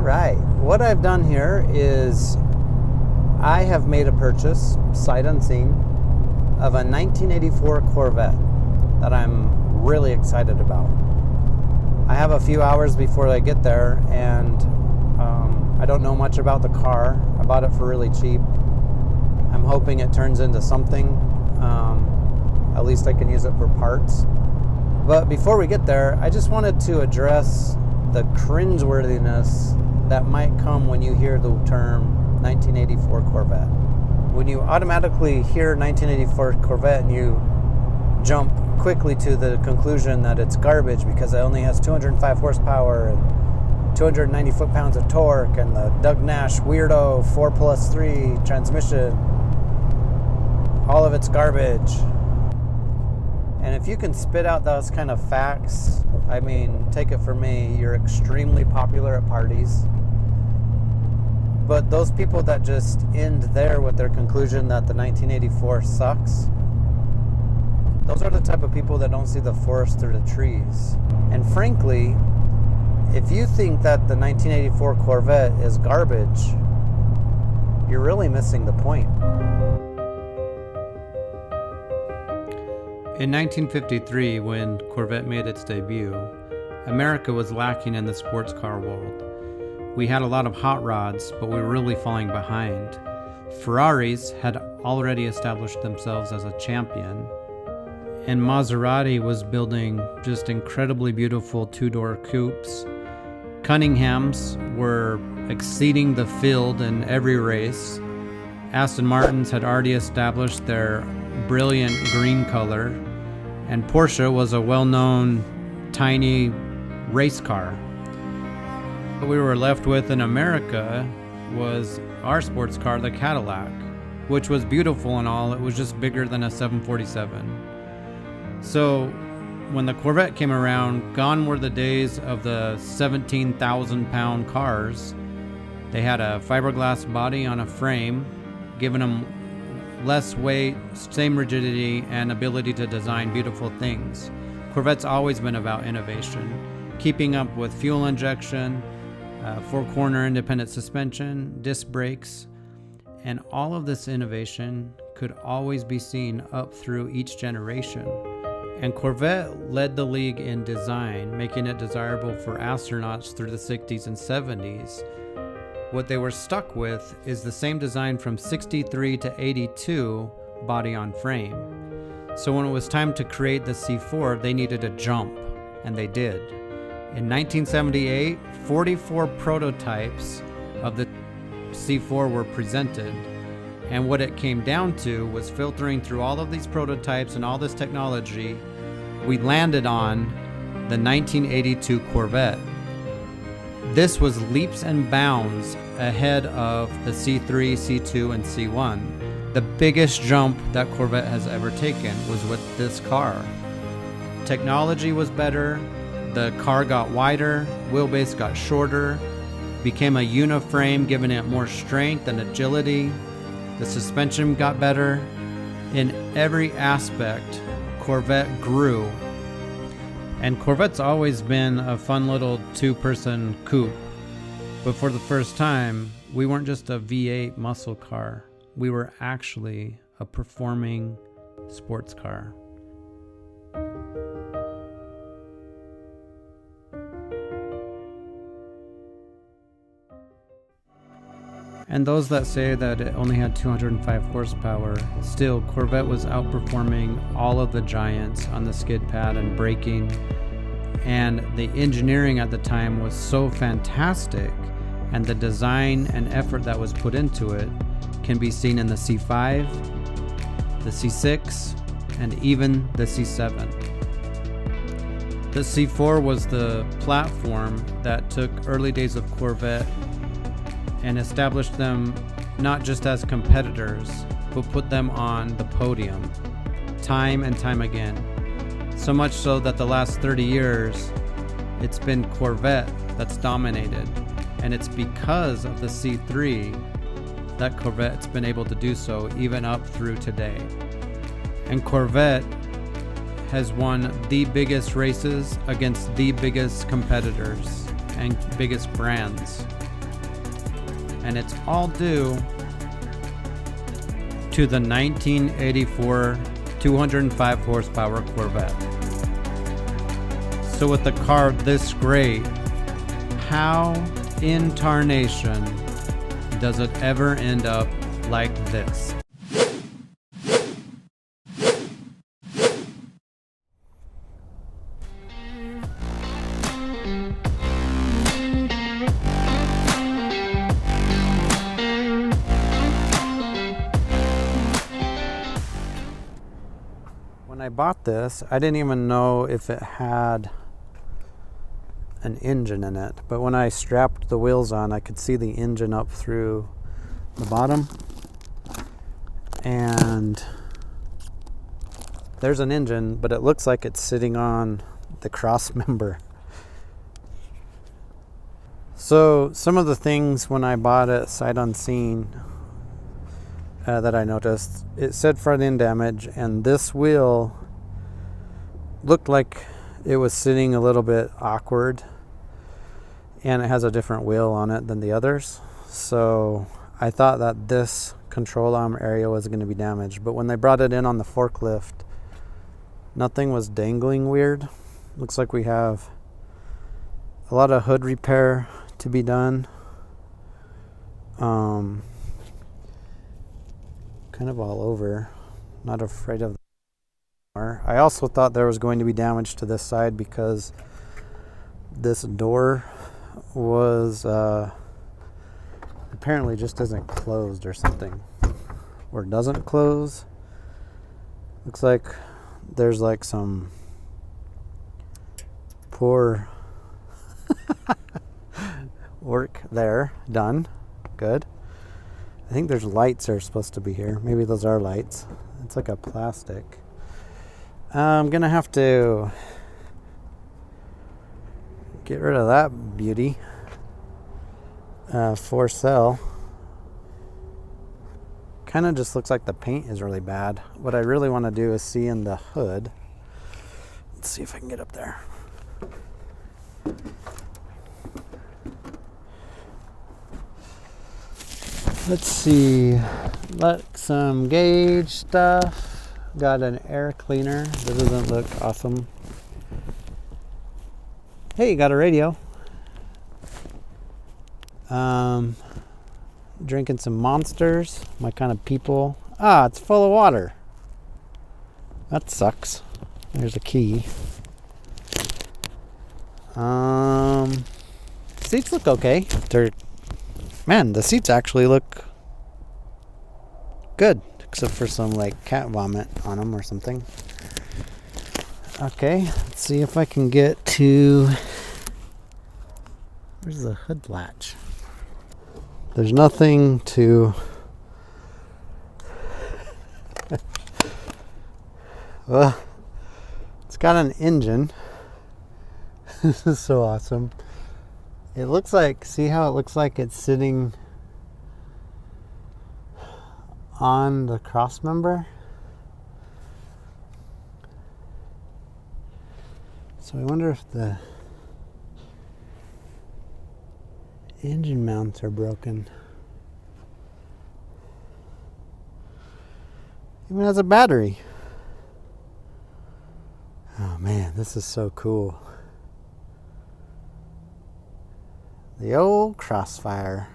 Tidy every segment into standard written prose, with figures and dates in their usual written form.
right, what I've done here is I have made a purchase, sight unseen, of a 1984 Corvette that I'm really excited about. I have a few hours before I get there, and I don't know much about the car. I bought it for really cheap. I'm hoping it turns into something. At least I can use it for parts. But before we get there, I just wanted to address the cringeworthiness that might come when you hear the term 1984 Corvette. When you automatically hear 1984 Corvette and you jump quickly to the conclusion that it's garbage because it only has 205 horsepower and 290 foot-pounds of torque and the Doug Nash weirdo 4+3 transmission, all of it's garbage. And if you can spit out those kind of facts, I mean, take it from me, you're extremely popular at parties. But those people that just end there with their conclusion that the 1984 sucks, those are the type of people that don't see the forest through the trees. And frankly, if you think that the 1984 Corvette is garbage, you're really missing the point. In 1953, when Corvette made its debut, America was lacking in the sports car world. We had a lot of hot rods, but we were really falling behind. Ferraris had already established themselves as a champion, and Maserati was building just incredibly beautiful two-door coupes. Cunninghams were exceeding the field in every race. Aston Martins had already established their brilliant green color, and Porsche was a well-known tiny race car. What we were left with in America was our sports car, the Cadillac, which was beautiful and all. It was just bigger than a 747. So when the Corvette came around, gone were the days of the 17,000-pound cars. They had a fiberglass body on a frame, giving them less weight, same rigidity, and ability to design beautiful things. Corvette's always been about innovation, keeping up with fuel injection, four-corner independent suspension, disc brakes, and all of this innovation could always be seen up through each generation. And Corvette led the league in design, making it desirable for astronauts through the 60s and 70s. What they were stuck with is the same design from 63 to 82, body on frame. So when it was time to create the C4, they needed a jump, and they did. In 1978, 44 prototypes of the C4 were presented, and what it came down to was filtering through all of these prototypes and all this technology, we landed on the 1982 Corvette. This was leaps and bounds ahead of the C3, C2, and C1. The biggest jump that Corvette has ever taken was with this car. Technology was better, the car got wider, wheelbase got shorter, became a uniframe, giving it more strength and agility. The suspension got better. In every aspect, Corvette grew. And Corvette's always been a fun little two-person coupe. But for the first time, we weren't just a V8 muscle car. We were actually a performing sports car. And those that say that it only had 205 horsepower, still Corvette was outperforming all of the giants on the skid pad and braking. And the engineering at the time was so fantastic, and the design and effort that was put into it can be seen in the C5, the C6, and even the C7. The C4 was the platform that took early days of Corvette and established them not just as competitors, but put them on the podium time and time again. So much so that the last 30 years, it's been Corvette that's dominated. And it's because of the C3 that Corvette's been able to do so even up through today. And Corvette has won the biggest races against the biggest competitors and biggest brands. and it's all due to the 1984 205 horsepower Corvette. So with a car this great, how in tarnation does it ever end up like this? When I bought this, I didn't even know if it had an engine in it, but when I strapped the wheels on, I could see the engine up through the bottom, and there's an engine, but it looks like it's sitting on the cross member. So some of the things when I bought it sight unseen that I noticed, it said front end damage, and this wheel looked like it was sitting a little bit awkward, and it has a different wheel on it than the others. So I thought that this control arm area was going to be damaged, but when they brought it in on the forklift, nothing was dangling weird. Looks like we have a lot of hood repair to be done. Kind of all over. Not afraid of the. I also thought there was going to be damage to this side because this door was apparently just isn't closed or something, or doesn't close. Looks like there's like some poor work there done. Good. I think there's lights that are supposed to be here. Maybe those are lights. It's like a plastic. I'm gonna have to get rid of that beauty for sale. Kind of just looks like the paint is really bad. What I really want to do is see in the hood. Let's see if I can get up there. Let's see, like some gauge stuff. Got an air cleaner. That doesn't look awesome. Hey, got a radio. Drinking some Monsters, my kind of people. Ah, it's full of water. That sucks. There's a key. Seats look okay. Man, the seats actually look good, except for some like cat vomit on them or something. Okay, let's see if I can get to. Where's the hood latch? There's nothing to. Well, it's got an engine. This is so awesome. It looks like, see how it looks like it's sitting on the cross member? So I wonder if the engine mounts are broken. Even has a battery. Oh man, this is so cool. The old Crossfire.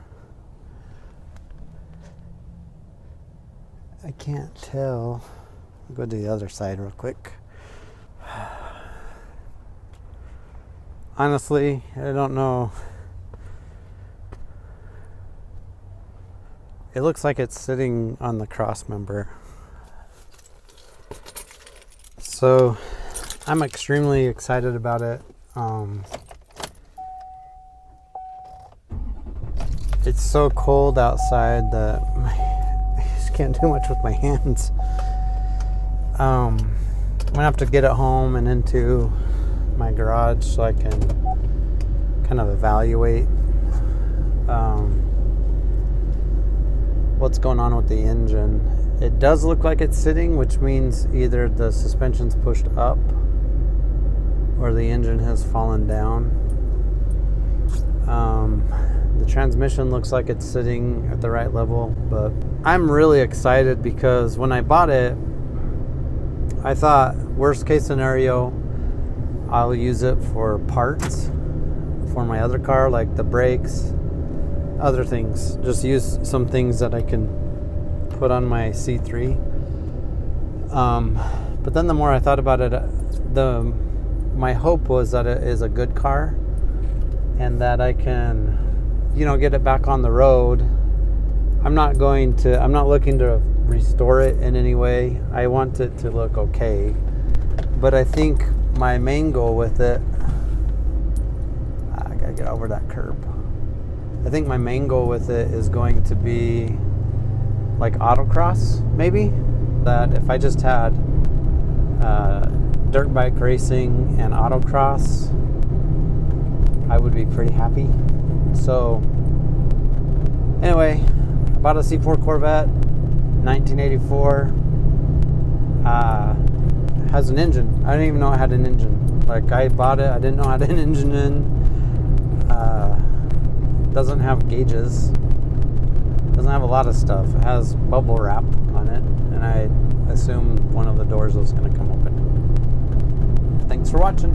I can't tell. I'll go to the other side real quick. Honestly, I don't know. It looks like it's sitting on the cross member. So I'm extremely excited about it. It's so cold outside that I just can't do much with my hands. I'm gonna have to get it home and into my garage so I can kind of evaluate what's going on with the engine. It does look like it's sitting, which means either the suspension's pushed up or the engine has fallen down. The transmission looks like it's sitting at the right level, but I'm really excited because when I bought it, I thought worst case scenario, I'll use it for parts for my other car, like the brakes, other things. Just use some things that I can put on my C3. But then the more I thought about it, my hope was that it is a good car and that I can, get it back on the road. I'm not looking to restore it in any way. I want it to look okay. But I think my main goal with it, I gotta get over that curb. I think my main goal with it is going to be like autocross, maybe. That if I just had dirt bike racing and autocross, I would be pretty happy. So anyway, I bought a C4 Corvette, 1984. Has an engine. I didn't even know it had an engine. Like, I bought it, I didn't know it had an engine in. Doesn't have gauges. Doesn't have a lot of stuff. It has bubble wrap on it, and I assume one of the doors was going to come open. Thanks for watching.